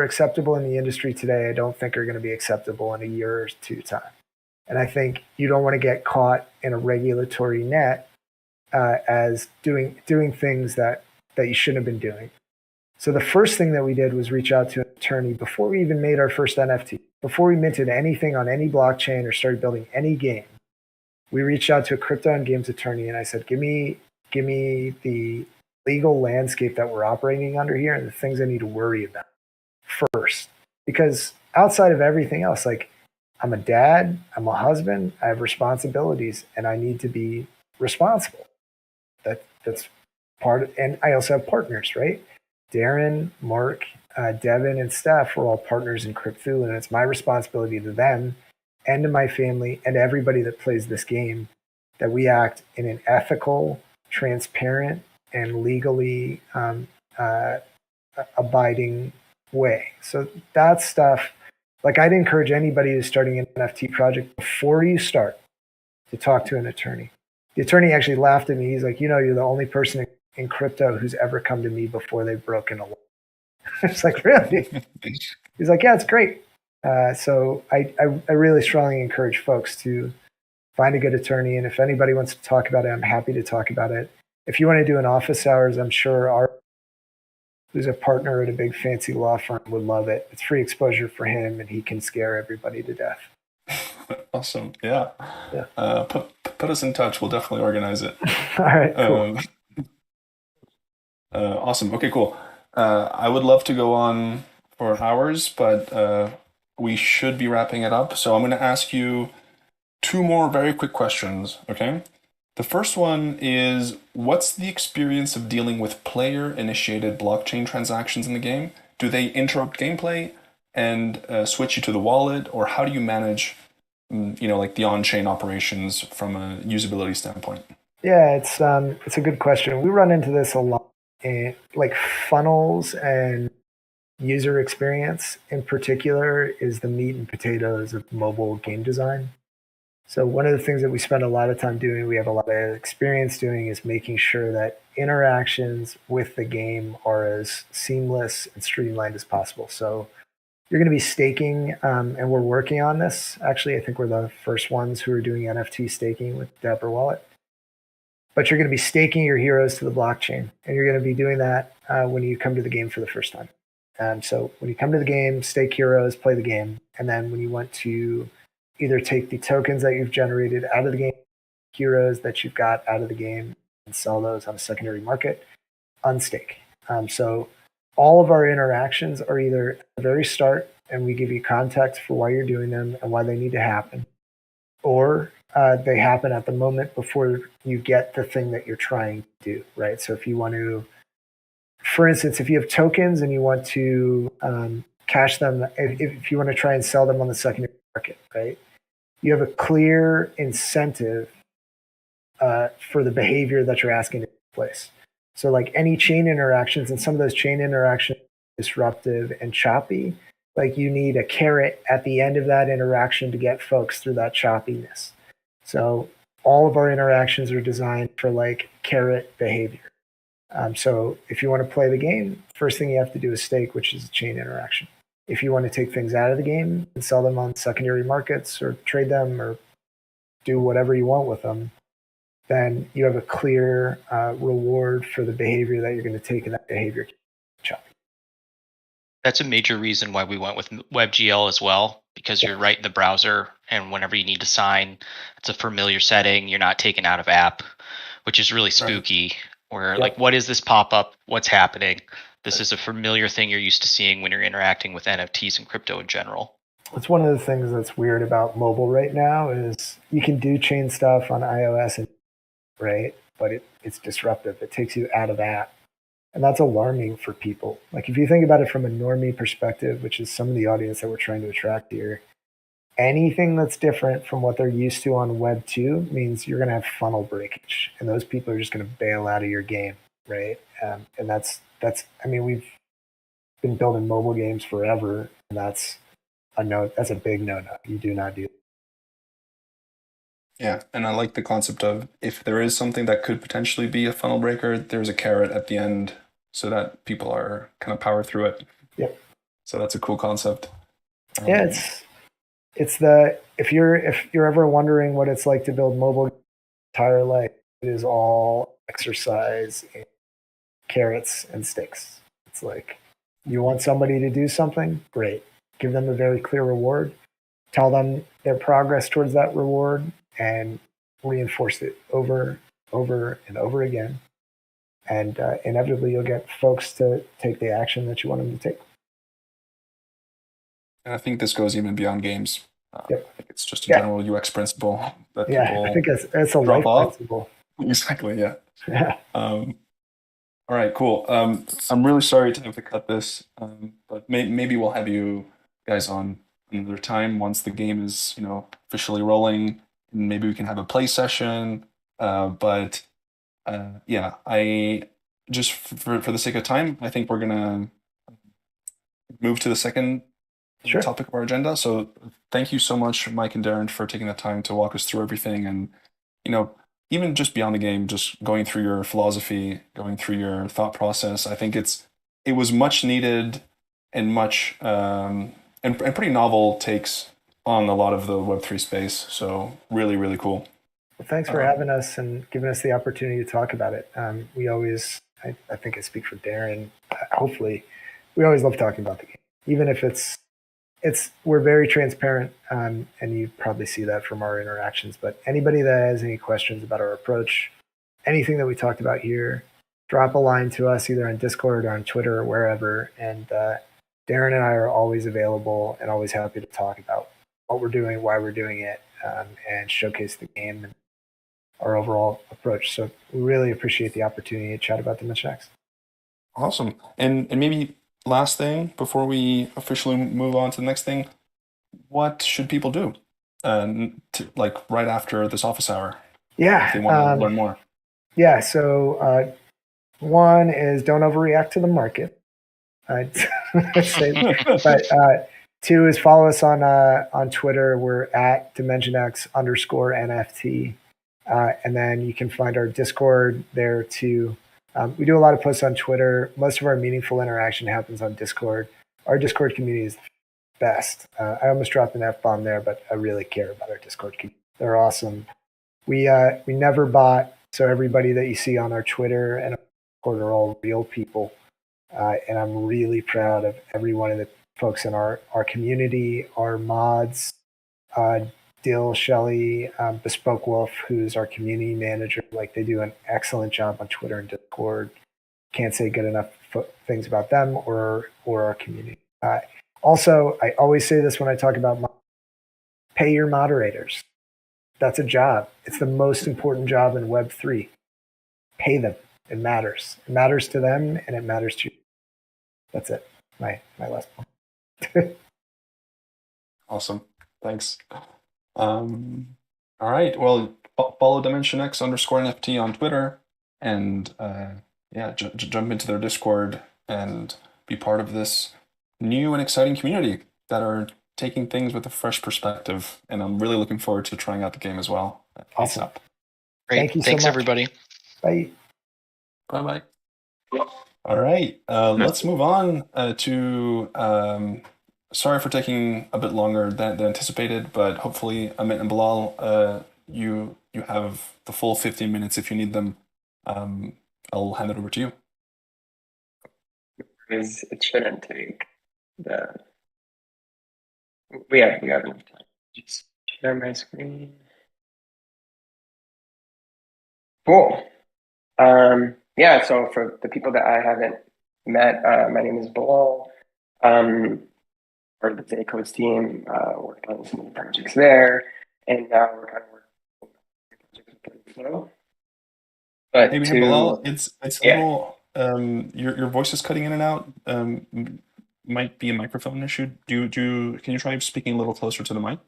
acceptable in the industry today, I don't think are going to be acceptable in a year or two time. And I think you don't want to get caught in a regulatory net as doing things that you shouldn't have been doing. So the first thing that we did was reach out to an attorney before we even made our first NFT, before we minted anything on any blockchain or started building any game. We reached out to a crypto and games attorney, and I said, give me the legal landscape that we're operating under here and the things I need to worry about first. Because outside of everything else, like I'm a dad, I'm a husband, I have responsibilities, and I need to be responsible. That's part of, and I also have partners, right? Darren, Mark, Devin, and Steph are all partners in Crypto, and it's my responsibility to them and to my family and everybody that plays this game that we act in an ethical, transparent, and legally abiding way. So that stuff, like I'd encourage anybody who's starting an NFT project before you start to talk to an attorney. The attorney actually laughed at me. He's like, you're the only person in crypto who's ever come to me before they've broken a law. It's like, really? He's like, yeah, it's great. So I really strongly encourage folks to find a good attorney. And if anybody wants to talk about it, I'm happy to talk about it. If you want to do an office hours, I'm sure who's a partner at a big fancy law firm would love it. It's free exposure for him, and he can scare everybody to death. Awesome. Yeah. Put us in touch. We'll definitely organize it. All right. Cool. Awesome. Okay, cool. I would love to go on for hours, but we should be wrapping it up. So I'm going to ask you two more very quick questions. Okay. The first one is, what's the experience of dealing with player-initiated blockchain transactions in the game? Do they interrupt gameplay and switch you to the wallet, or how do you manage, like the on-chain operations from a usability standpoint? Yeah, it's a good question. We run into this a lot, like funnels and user experience in particular is the meat and potatoes of mobile game design. So one of the things that we spend a lot of time doing, we have a lot of experience doing, is making sure that interactions with the game are as seamless and streamlined as possible. So you're going to be staking, and we're working on this. Actually, I think we're the first ones who are doing NFT staking with Dapper Wallet. But you're going to be staking your heroes to the blockchain, and you're going to be doing that when you come to the game for the first time. So when you come to the game, stake heroes, play the game. And then when you want to either take the tokens that you've generated out of the game, heroes that you've got out of the game, and sell those on a secondary market, unstake. So all of our interactions are either at the very start, and we give you context for why you're doing them and why they need to happen, or they happen at the moment before you get the thing that you're trying to do, right? So if you want to, for instance, if you have tokens and you want to cash them, if you want to try and sell them on the secondary market, right? You have a clear incentive for the behavior that you're asking to take place. So like any chain interactions, and some of those chain interactions are disruptive and choppy, like you need a carrot at the end of that interaction to get folks through that choppiness. So all of our interactions are designed for like carrot behavior. So if you want to play the game, first thing you have to do is stake, which is a chain interaction. If you want to take things out of the game and sell them on secondary markets or trade them or do whatever you want with them, then you have a clear reward for the behavior that you're going to take in that behavior choppy. That's a major reason why we went with WebGL as well, because you're right in the browser, and whenever you need to sign, it's a familiar setting. You're not taken out of app, which is really spooky. Where like, what is this pop-up? What's happening? This is a familiar thing you're used to seeing when you're interacting with NFTs and crypto in general. It's one of the things that's weird about mobile right now is you can do chain stuff on iOS, and right? But it's disruptive. It takes you out of that. And that's alarming for people. Like if you think about it from a normie perspective, which is some of the audience that we're trying to attract here, anything that's different from what they're used to on Web 2 means you're going to have funnel breakage. And those people are just going to bail out of your game, right? And that's I mean, we've been building mobile games forever, and that's a big no-no. You do not do that. Yeah, and I like the concept of if there is something that could potentially be a funnel breaker, there's a carrot at the end so that people are kind of power through it. Yep. So that's a cool concept. Yeah, it's the if you're ever wondering what it's like to build mobile entire life, it is all exercise and carrots and sticks. It's like you want somebody to do something, great. Give them a very clear reward. Tell them their progress towards that reward and reinforce it over and over again. And inevitably you'll get folks to take the action that you want them to take. And I think this goes even beyond games. Yep. I think it's just a general UX principle that people I think it's a life principle. Exactly, yeah. Yeah. All right, cool. I'm really sorry to have to cut this, but maybe we'll have you guys on another time once the game is, officially rolling, and maybe we can have a play session. But yeah, I just for the sake of time, I think we're gonna move to the second topic of our agenda. So thank you so much, Mike and Darren, for taking the time to walk us through everything, and even just beyond the game, just going through your philosophy, going through your thought process. I think it was much needed and much and pretty novel takes on a lot of the Web3 space. So really, really cool. Well, thanks for having us and giving us the opportunity to talk about it. We always, I think I speak for Darren, hopefully, we always love talking about the game, even if we're very transparent, and you probably see that from our interactions. But anybody that has any questions about our approach, anything that we talked about here, drop a line to us either on Discord or on Twitter or wherever. And Darren and I are always available and always happy to talk about what we're doing, why we're doing it, and showcase the game and our overall approach. So we really appreciate the opportunity to chat about Dimension X. Awesome. And maybe last thing before we officially move on to the next thing, what should people do right after this office hour? Yeah, if they want to learn more. Yeah, so one is don't overreact to the market. But two is follow us on Twitter. We're at DimensionX_NFT. And then you can find our Discord there too. We do a lot of posts on Twitter. Most of our meaningful interaction happens on Discord. Our Discord community is the best. I almost dropped an F-bomb there, but I really care about our Discord community. They're awesome. We never bot, so everybody that you see on our Twitter and our Discord are all real people. And I'm really proud of every one of the folks in our community, our mods, Dill, Shelley, Bespoke Wolf, who's our community manager. Like, they do an excellent job on Twitter and Discord. Can't say good enough things about them or our community. Also, I always say this when I talk about pay your moderators. That's a job. It's the most important job in Web3. Pay them. It matters. It matters to them, and it matters to you. That's it. My last point. Awesome. Thanks. All right. Well, follow DimensionX_NFT on Twitter, and jump into their Discord and be part of this new and exciting community that are taking things with a fresh perspective. And I'm really looking forward to trying out the game as well. Awesome. Great. Thank you so Thanks, much. everybody. Bye. Bye-bye. All right. Let's move on to... sorry for taking a bit longer than anticipated, but hopefully Amit and Bilal, you have the full 15 minutes if you need them. I'll hand it over to you. It shouldn't take the... We have enough time. Just share my screen. Cool. Yeah, so for the people that I haven't met, my name is Bilal. Part of the Codes team, worked on some of the projects there, and now we're kind of working on projects with Flow. But Hey, Bilal, it's a little... your voice is cutting in and out. Might be a microphone issue. Can you try speaking a little closer to the mic?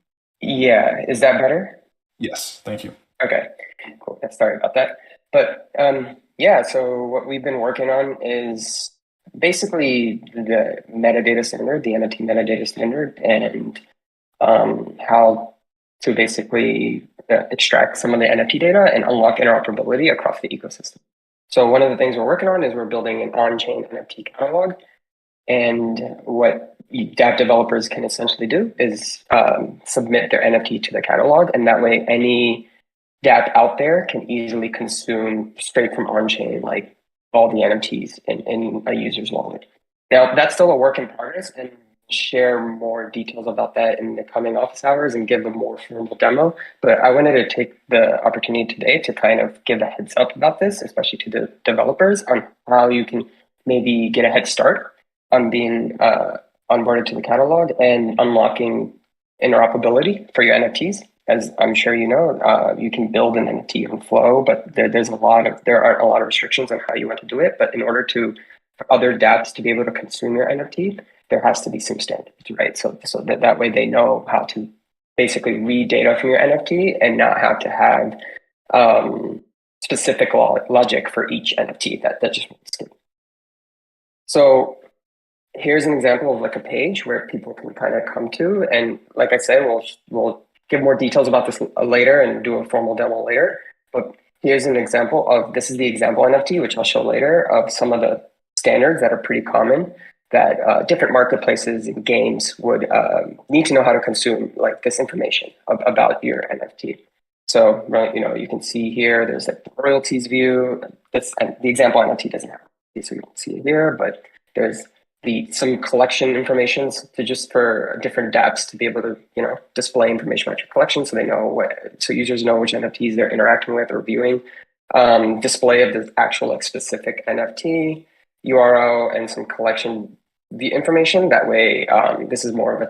Yeah, is that better? Yes, thank you. Okay, cool. Sorry about that. But yeah, so what we've been working on is basically the metadata standard, the NFT metadata standard, and how to basically extract some of the NFT data and unlock interoperability across the ecosystem. So one of the things we're working on is we're building an on-chain NFT catalog. And what dApp developers can essentially do is submit their NFT to the catalog. And that way, any dApp out there can easily consume straight from on-chain, like all the NFTs in a user's wallet. Now, that's still a work in progress, and share more details about that in the coming office hours and give a more formal demo. But I wanted to take the opportunity today to kind of give a heads up about this, especially to the developers, on how you can maybe get a head start on being onboarded to the catalog and unlocking interoperability for your NFTs. As I'm sure you know, you can build an NFT on Flow, but there are a lot of restrictions on how you want to do it. But in order for other dApps to be able to consume your NFT, there has to be some standards, right? So that way they know how to basically read data from your NFT and not have to have specific logic for each NFT that just won't skip. So here's an example of like a page where people can kind of come to, and like I said, we'll give more details about this later and do a formal demo later. But here's an example of, this is the example NFT, which I'll show later, of some of the standards that are pretty common that different marketplaces and games would need to know how to consume like this information about your NFT. So, you can see here, there's like the royalties view. The example NFT doesn't have it, so you don't see it here, but there's some collection information for different dApps to be able to, display information about your collection, so they know so users know which NFTs they're interacting with or viewing. Display of the actual specific NFT URL and some collection the information. That way, this is more of a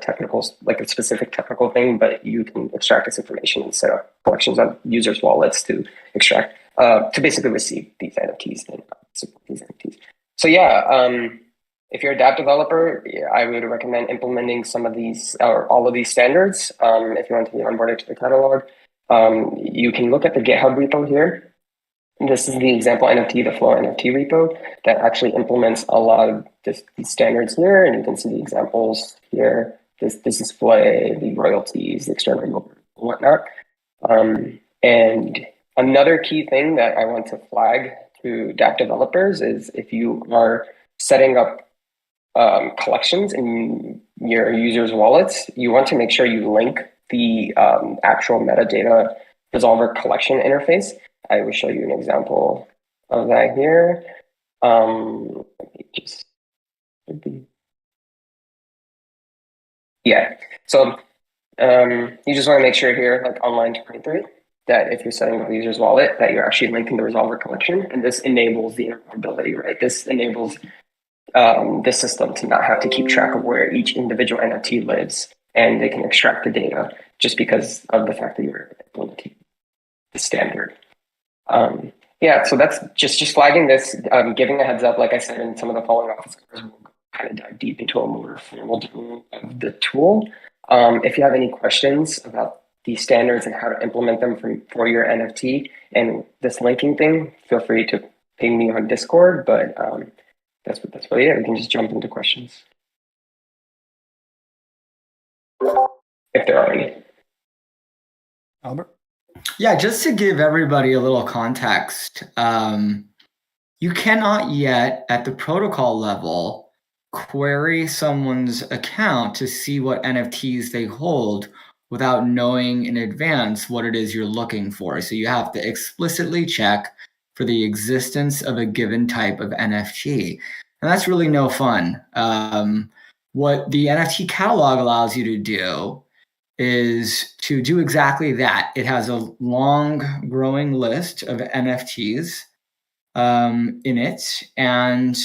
specific technical thing, but you can extract this information and set up collections on users' wallets to extract, to basically receive these NFTs and support these NFTs. So yeah, if you're a dApp developer, I would recommend implementing some of these or all of these standards. If you want to be onboarded to the catalog, you can look at the GitHub repo here. This is the example NFT, the Flow NFT repo that actually implements a lot of these standards here. And you can see the examples here, this display, the royalties, the external and whatnot. And another key thing that I want to flag to dApp developers is if you are setting up collections in your users' wallets, you want to make sure you link the actual metadata resolver collection interface. I will show you an example of that here. Let me just Should be. Yeah. So you just want to make sure here, like on line 23, that if you're setting up a user's wallet, that you're actually linking the resolver collection, and this enables the interoperability, right? This enables the system to not have to keep track of where each individual NFT lives, and they can extract the data just because of the fact that you're implementing the standard. Yeah, so that's just flagging this, giving a heads up. Like I said, in some of the following office hours, we'll kind of dive deep into a more formal demo of the tool. If you have any questions about these standards and how to implement them for your NFT and this linking thing, feel free to ping me on Discord. But that's really it. We can just jump into questions if there are any. Albert? Yeah, just to give everybody a little context, you cannot yet at the protocol level query someone's account to see what NFTs they hold without knowing in advance what it is you're looking for. So you have to explicitly check for the existence of a given type of NFT. And that's really no fun. What the NFT Catalog allows you to do is to do exactly that. It has a long growing list of NFTs in it, and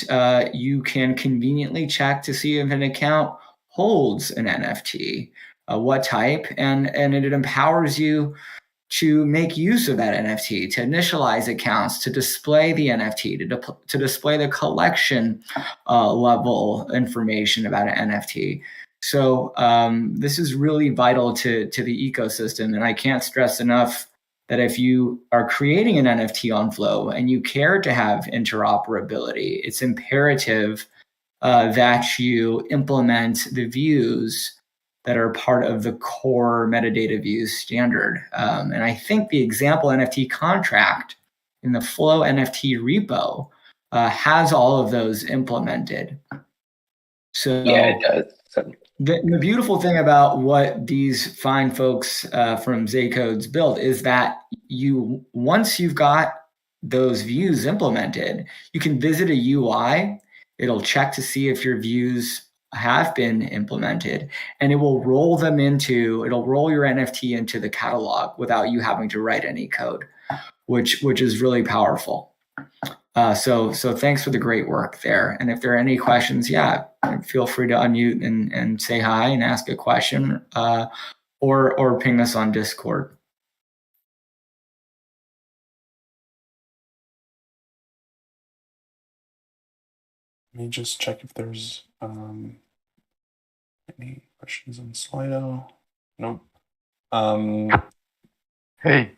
you can conveniently check to see if an account holds an NFT, what type, and it empowers you to make use of that NFT, to initialize accounts, to display the NFT, to display the collection level information about an NFT. So this is really vital to the ecosystem, and I can't stress enough that if you are creating an NFT on Flow and you care to have interoperability, it's imperative that you implement the views that are part of the core metadata views standard. And I think the example NFT contract in the Flow NFT repo has all of those implemented. So yeah, it does. So. The beautiful thing about what these fine folks from Zcodes built is that once you've got those views implemented, you can visit a UI. It'll check to see if your views have been implemented, and it will roll your NFT into the catalog without you having to write any code, which is really powerful. So thanks for the great work there. And if there are any questions, feel free to unmute and say hi and ask a question, or ping us on Discord. Let me just check if there's any questions on Slido. Nope. Hey,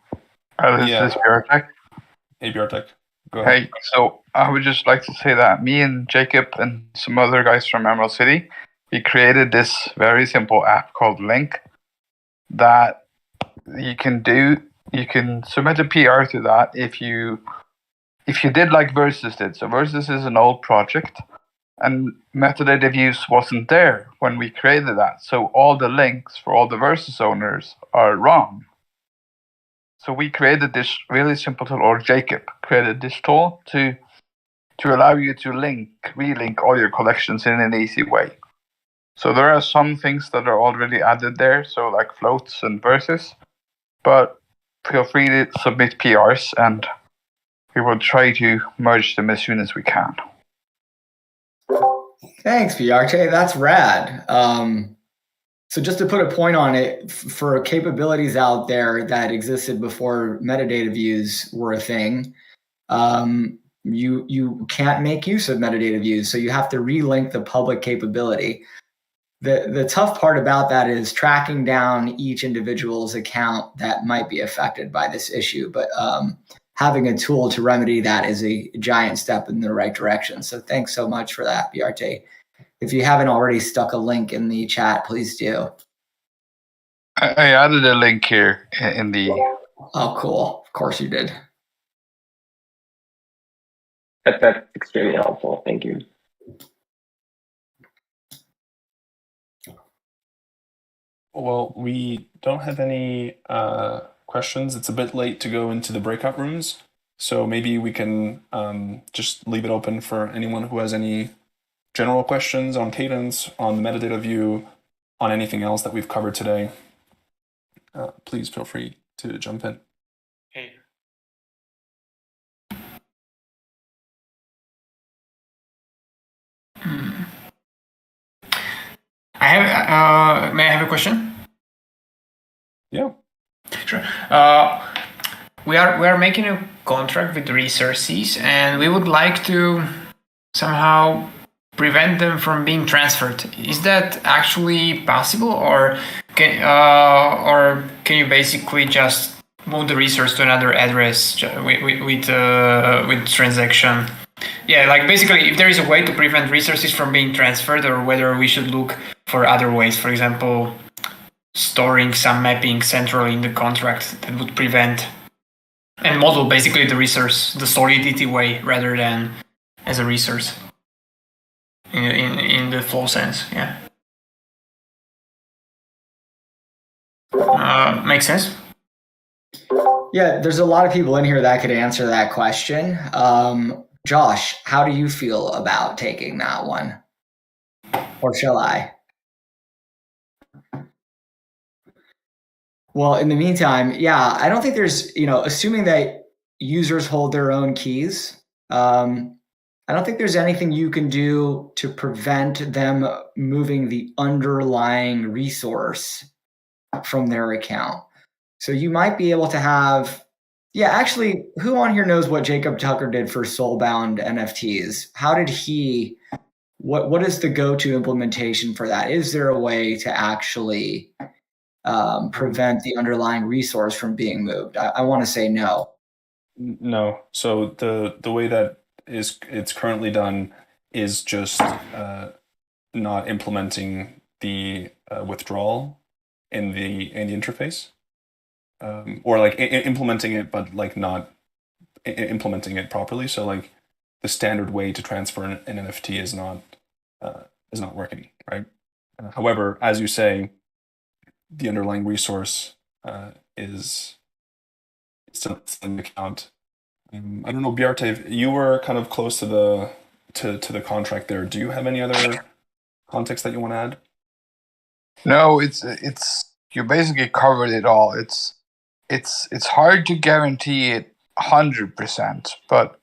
this is Bjartek. Hey, Bjartek. Go ahead. Hey, so I would just like to say that me and Jacob and some other guys from Emerald City, we created this very simple app called Link that you can do. You can submit a PR to that if you did like Versus did. So Versus is an old project, and metadata views wasn't there when we created that. So all the links for all the Versus owners are wrong. So we created this really simple tool, or Jacob created this tool to allow you to relink all your collections in an easy way. So there are some things that are already added there, so like floats and verses, but feel free to submit PRs and we will try to merge them as soon as we can. Thanks, Bjartek. That's rad. So just to put a point on it, for capabilities out there that existed before metadata views were a thing, you can't make use of metadata views, so you have to relink the public capability. The tough part about that is tracking down each individual's account that might be affected by this issue, but having a tool to remedy that is a giant step in the right direction. So thanks so much for that, Bjartek. If you haven't already stuck a link in the chat, please do. I added a link here in the... Oh, cool. Of course you did. That's extremely helpful. Thank you. Well, we don't have any questions. It's a bit late to go into the breakout rooms, so maybe we can just leave it open for anyone who has any general questions on cadence, on the metadata view, on anything else that we've covered today, please feel free to jump in. Hey. May I have a question? Yeah. Sure. We are making a contract with resources, and we would like to somehow prevent them from being transferred. Is that actually possible, or can you basically just move the resource to another address with transaction? Yeah, like basically, if there is a way to prevent resources from being transferred, or whether we should look for other ways, for example, storing some mapping centrally in the contract that would prevent and model basically the resource the solidity way rather than as a resource in the flow sense. Yeah. Makes sense? Yeah, there's a lot of people in here that could answer that question. Josh, how do you feel about taking that one? Or shall I? Well, in the meantime, yeah, I don't think there's, assuming that users hold their own keys, I don't think there's anything you can do to prevent them moving the underlying resource from their account. So you might be able to have, actually, who on here knows what Jacob Tucker did for Soulbound NFTs? How did he, what is the go-to implementation for that? Is there a way to actually prevent the underlying resource from being moved? I want to say no. No. So the way that it's currently done is just not implementing the withdrawal in the interface, or like implementing it, but like not implementing it properly. So like the standard way to transfer an NFT is not working, right? However, as you say, the underlying resource is still in the account. I don't know, Bjarte, you were kind of close to the contract there. Do you have any other context that you want to add? No, it's you basically covered it all. It's hard to guarantee it 100%, but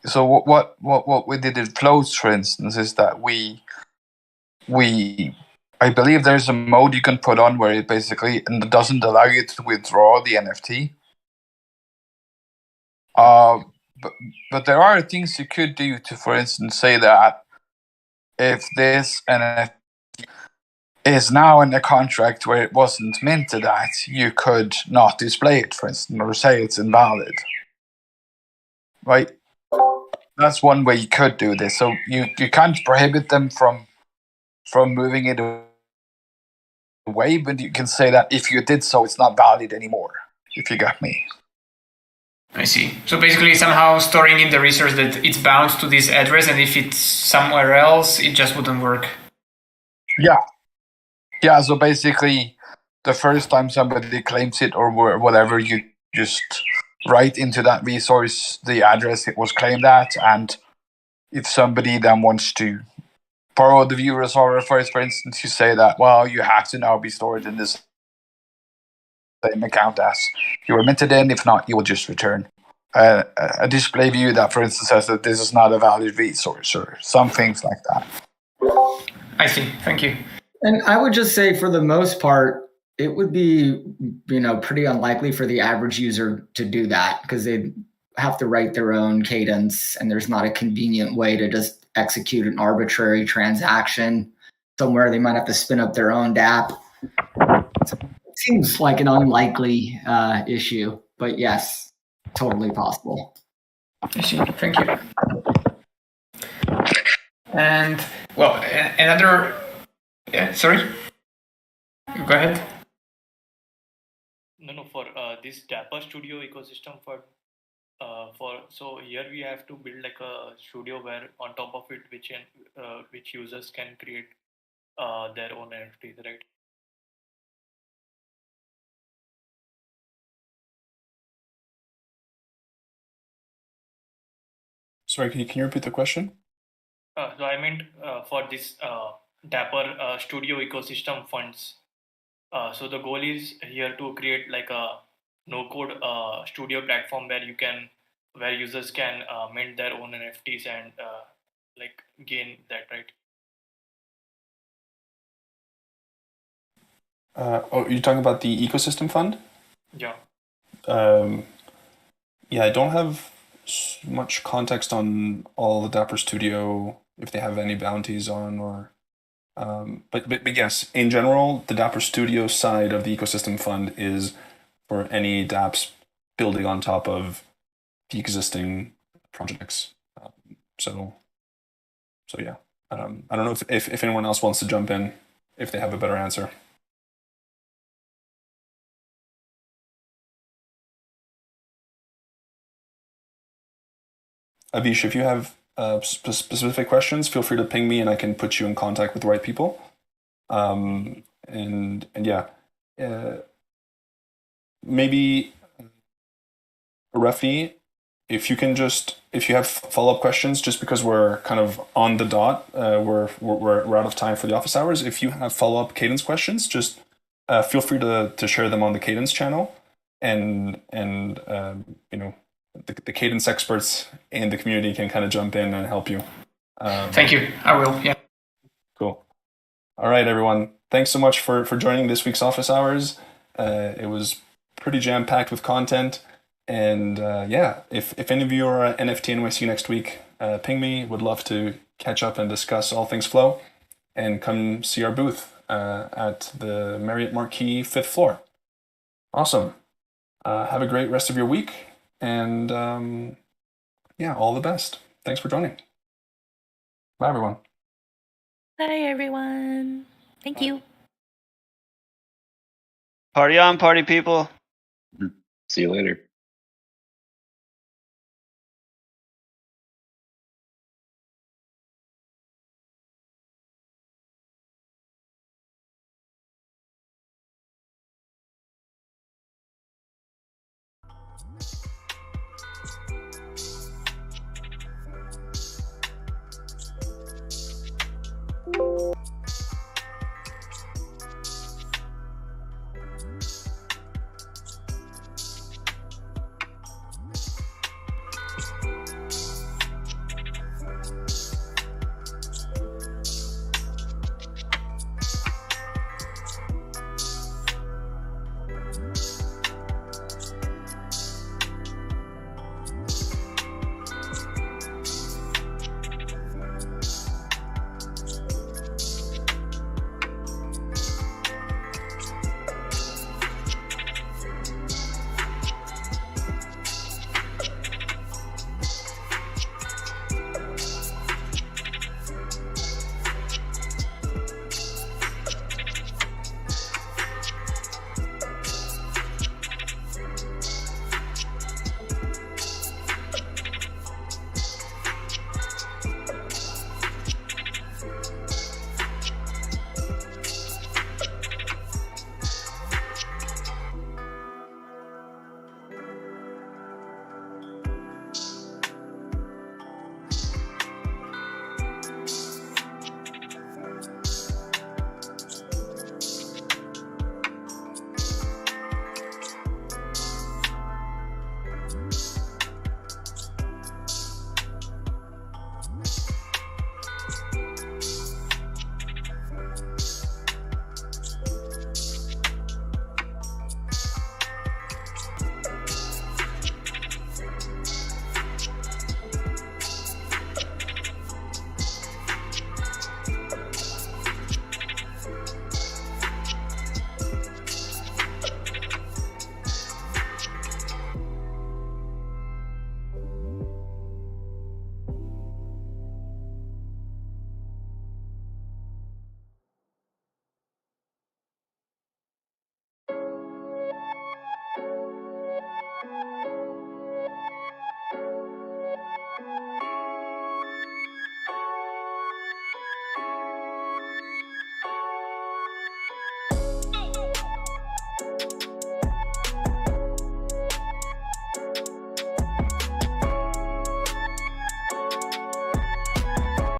so what we did at Floats, for instance, is that we I believe there's a mode you can put on where it basically doesn't allow you to withdraw the NFT. But there are things you could do to, for instance, say that if this NFT is now in a contract where it wasn't minted at, you could not display it, for instance, or say it's invalid. Right? That's one way you could do this. So you can't prohibit them from moving it away, but you can say that if you did so, it's not valid anymore, if you got me. I see. So basically somehow storing in the resource that it's bound to this address, and if it's somewhere else, it just wouldn't work. Yeah, so basically the first time somebody claims it or whatever, you just write into that resource the address it was claimed at, and if somebody then wants to borrow the viewer's order first, for instance, you say that, well, you have to now be stored in this same account as you were minted in. If not, you will just return a display view that, for instance, says that this is not a valid resource, or some things like that. I see. Thank you. And I would just say, for the most part, it would be, pretty unlikely for the average user to do that, because they'd have to write their own cadence, and there's not a convenient way to just execute an arbitrary transaction somewhere. They might have to spin up their own dApp. It seems like an unlikely issue, but yes, totally possible. I see. Thank you. And well, another. Yeah, sorry. Go ahead. No, for this Dapper Studio ecosystem so here we have to build like a studio where on top of it, which users can create their own NFTs, right? Sorry, can you repeat the question? So I meant for this Dapper Studio ecosystem funds. So the goal is here to create like a no-code studio platform where users can mint their own NFTs and like gain that, right? You're talking about the ecosystem fund? Yeah. Yeah, I don't have much context on all the Dapper Studio, if they have any bounties on, or but yes, in general, the Dapper Studio side of the ecosystem fund is for any dApps building on top of the existing projects. So yeah, I don't know if anyone else wants to jump in, if they have a better answer. Avish, if you have specific questions, feel free to ping me and I can put you in contact with the right people. And yeah, maybe Rafi, if you have follow-up questions, just because we're kind of on the dot, we're out of time for the office hours. If you have follow-up Cadence questions, just feel free to share them on the Cadence channel, and you know, the Cadence experts in the community can kind of jump in and help you. Thank you. I will. Yeah. Cool. All right, everyone. Thanks so much for joining this week's office hours. It was pretty jam-packed with content. And yeah, if any of you are at NFT NYC next week, ping me. Would love to catch up and discuss all things flow. And come see our booth at the Marriott Marquis 5th floor. Awesome. Have a great rest of your week. And yeah, all the best. Thanks for joining. Bye, everyone. Bye, everyone. Thank you. Party on, party people. See you later.